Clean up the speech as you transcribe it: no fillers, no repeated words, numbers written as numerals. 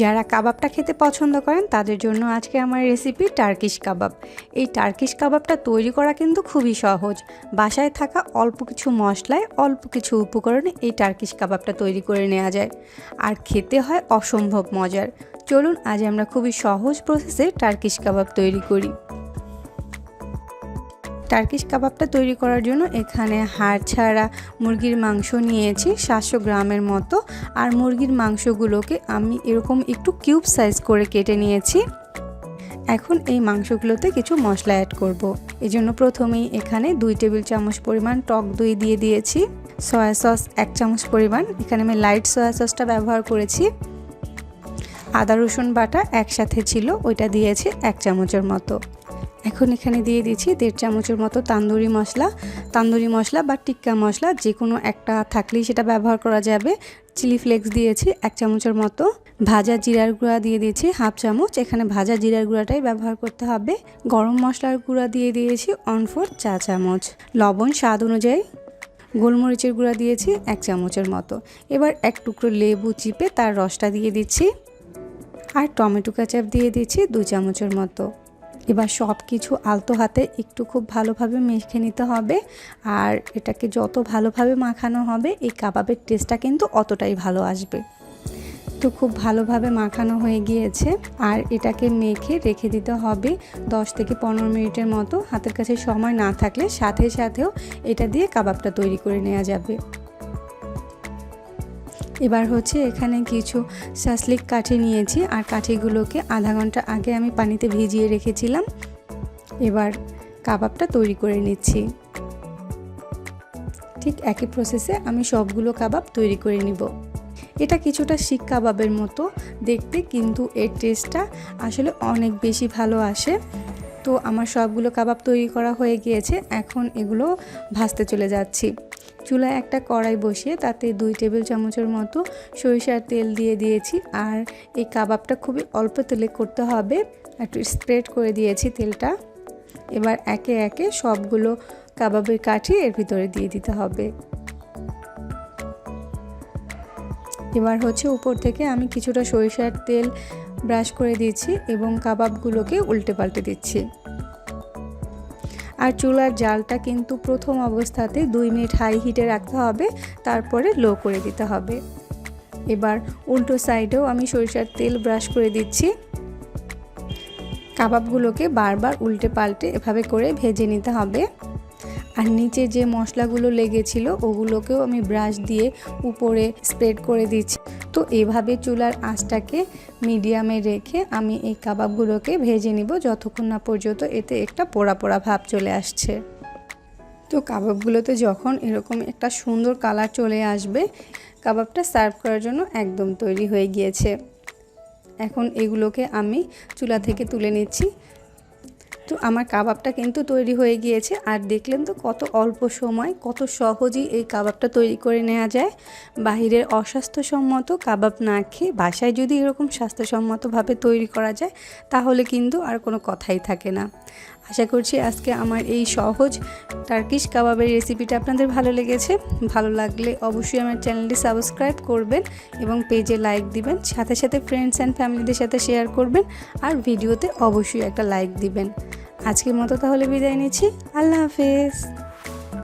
যারা কাবাবটা খেতে পছন্দ করেন তাদের জন্য আজকে আমার রেসিপি টার্কিশ কাবাব। এই টার্কিশ কাবাবটা তৈরি করা কিন্তু খুবই সহজ। বাসায় থাকা অল্প কিছু মশলায় অল্প কিছু উপকরণে এই টার্কিশ কাবাবটা তৈরি করে নেওয়া যায়, আর খেতে হয় অসম্ভব মজার। চলুন আজ আমরা খুবই সহজ প্রসেসে টার্কিশ কাবাব তৈরি করি। টার্কিশ কাবাবটা তৈরি করার জন্য এখানে হাড় ছাড়া মুরগির মাংস নিয়েছি 700 গ্রামের মতো, আর মুরগির মাংসগুলোকে আমি এরকম একটু কিউব সাইজ করে কেটে নিয়েছি। এখন এই মাংসগুলোতে কিছু মশলা অ্যাড করব। এজন্য প্রথমেই এখানে 2 টেবিল চামচ পরিমাণ টক দই দিয়ে দিয়েছি, সয়া সস 1 চামচ পরিমাণ, এখানে আমি লাইট সয়া সসটা ব্যবহার করেছি। আদা রসুন বাটা একসাথে ছিল, ওইটা দিয়েছি 1 চামচের মতো। এখন এখানে দিয়ে দিচ্ছি 1.5 চামচের মতো তান্দুরি মশলা বা টিক্কা মশলা, যে কোনো একটা থাকলেই সেটা ব্যবহার করা যাবে। চিলি ফ্লেক্স দিয়েছি 1 চামচের মতো। ভাজা জিরার গুঁড়া দিয়ে দিয়েছি 1/2 চামচ, এখানে ভাজা জিরার গুঁড়াটাই ব্যবহার করতে হবে। গরম মশলার গুঁড়া দিয়ে দিয়েছি 1/4 চা চামচ, লবণ স্বাদ অনুযায়ী, গোলমরিচের গুঁড়া দিয়েছি 1 চামচের মতো। এবার 1 টুকরো লেবু চিপে তার রসটা দিয়ে দিচ্ছি, আর টমেটো কেচাপ দিয়ে দিচ্ছি 2 চামচের মতো। এবার সব কিছু আলতো হাতে একটু খুব ভালোভাবে মেখে নিতে হবে, আর এটাকে যত ভালোভাবে মাখানো হবে এই কাবাবের টেস্টটা কিন্তু অতটাই ভালো আসবে। তো খুব ভালোভাবে মাখানো হয়ে গিয়েছে, আর এটাকে মেখে রেখে দিতে হবে 10 থেকে 15 মিনিটের মতো। হাতের কাছে সময় না থাকলে সাথেও এটা দিয়ে কাবাবটা তৈরি করে নেওয়া যাবে। এবার এখানে কিছু সাসলিক কাঠি নিয়েছি, আর কাঠিগুলোকে আধা ঘন্টা আগে আমি পানিতে ভিজিয়ে রেখেছিলাম। এবার কাবাবটা তৈরি করে নিচ্ছি। ঠিক একই প্রসেসে আমি সবগুলো কাবাব তৈরি করে নিব। এটা কিছুটা শিক কাবাবের মতো দেখতে, কিন্তু এর টেস্টটা আসলে অনেক বেশি ভালো আসে। তো আমার সবগুলো কাবাব তৈরি করা হয়ে গিয়েছে, এখন এগুলো ভাজতে চলে যাচ্ছি। চুলায় একটা কড়াই বসিয়ে তাতে 2 টেবিল চামচের মতো সরিষার তেল দিয়ে দিয়েছি, আর এই কাবাবটা খুবই অল্প তেলে করতে হবে। একটু স্প্রেড করে দিয়েছি তেলটা। এবার একে একে সবগুলো কাবাবের কাঠি এর ভিতরে দিয়ে দিতে হবে। এবার উপর থেকে আমি কিছুটা সরিষার তেল ব্রাশ করে দিচ্ছি এবং কাবাবগুলোকে উল্টে পাল্টে দিচ্ছি। আর চুলার জালটা কিন্তু প্রথম অবস্থাতে 2 মিনিট হাই হিটে রাখতে হবে, তারপরে লো করে দিতে হবে। এবার উল্টো সাইডেও আমি সরিষার তেল ব্রাশ করে দিচ্ছি। কাবাবগুলোকে বারবার উল্টে পাল্টে এভাবে করে ভেজে নিতে হবে। আর নিচে যে মশলাগুলো লেগেছিল ওগুলোকেও আমি ব্রাশ দিয়ে উপরে স্প্রেড করে দিচ্ছি। তো এভাবে চুলার আঁচটাকে মিডিয়ামে রেখে আমি এই কাবাবগুলোকে ভেজে নিব যতক্ষণ না পর্যন্ত এতে একটা পোড়া পোড়া ভাব চলে আসছে। তো কাবাবগুলোতে যখন এরকম একটা সুন্দর কালার চলে আসবে, কাবাবটা সার্ভ করার জন্য একদম তৈরি হয়ে গিয়েছে। এখন এগুলোকে আমি চুলা থেকে তুলে নিচ্ছি। তো আমার কাবাবটা কিন্তু তৈরি হয়ে গিয়েছে, আর দেখলেন তো কত অল্প সময় কত সহজেই এই কাবাবটা তৈরি করে নেওয়া যায়। বাহিরের অস্বাস্থ্যসম্মত কাবাব না খেয়ে বাসায় যদি এরকম স্বাস্থ্যসম্মতভাবে তৈরি করা যায় তাহলে কিন্তু আর কোনো কথাই থাকে না। আশা করছি আজকে আমার এই সহজ টার্কিশ কাবাবের রেসিপিটা আপনাদের ভালো লেগেছে। ভালো লাগলে অবশ্যই আমার চ্যানেলটি সাবস্ক্রাইব করবেন এবং পেজে লাইক দিবেন, সাথে ফ্রেন্ডস অ্যান্ড ফ্যামিলিদের সাথে শেয়ার করবেন, আর ভিডিওতে অবশ্যই একটা লাইক দিবেন। আজকের মতো তাহলে বিদায় নিচ্ছি। আল্লাহ হাফেজ।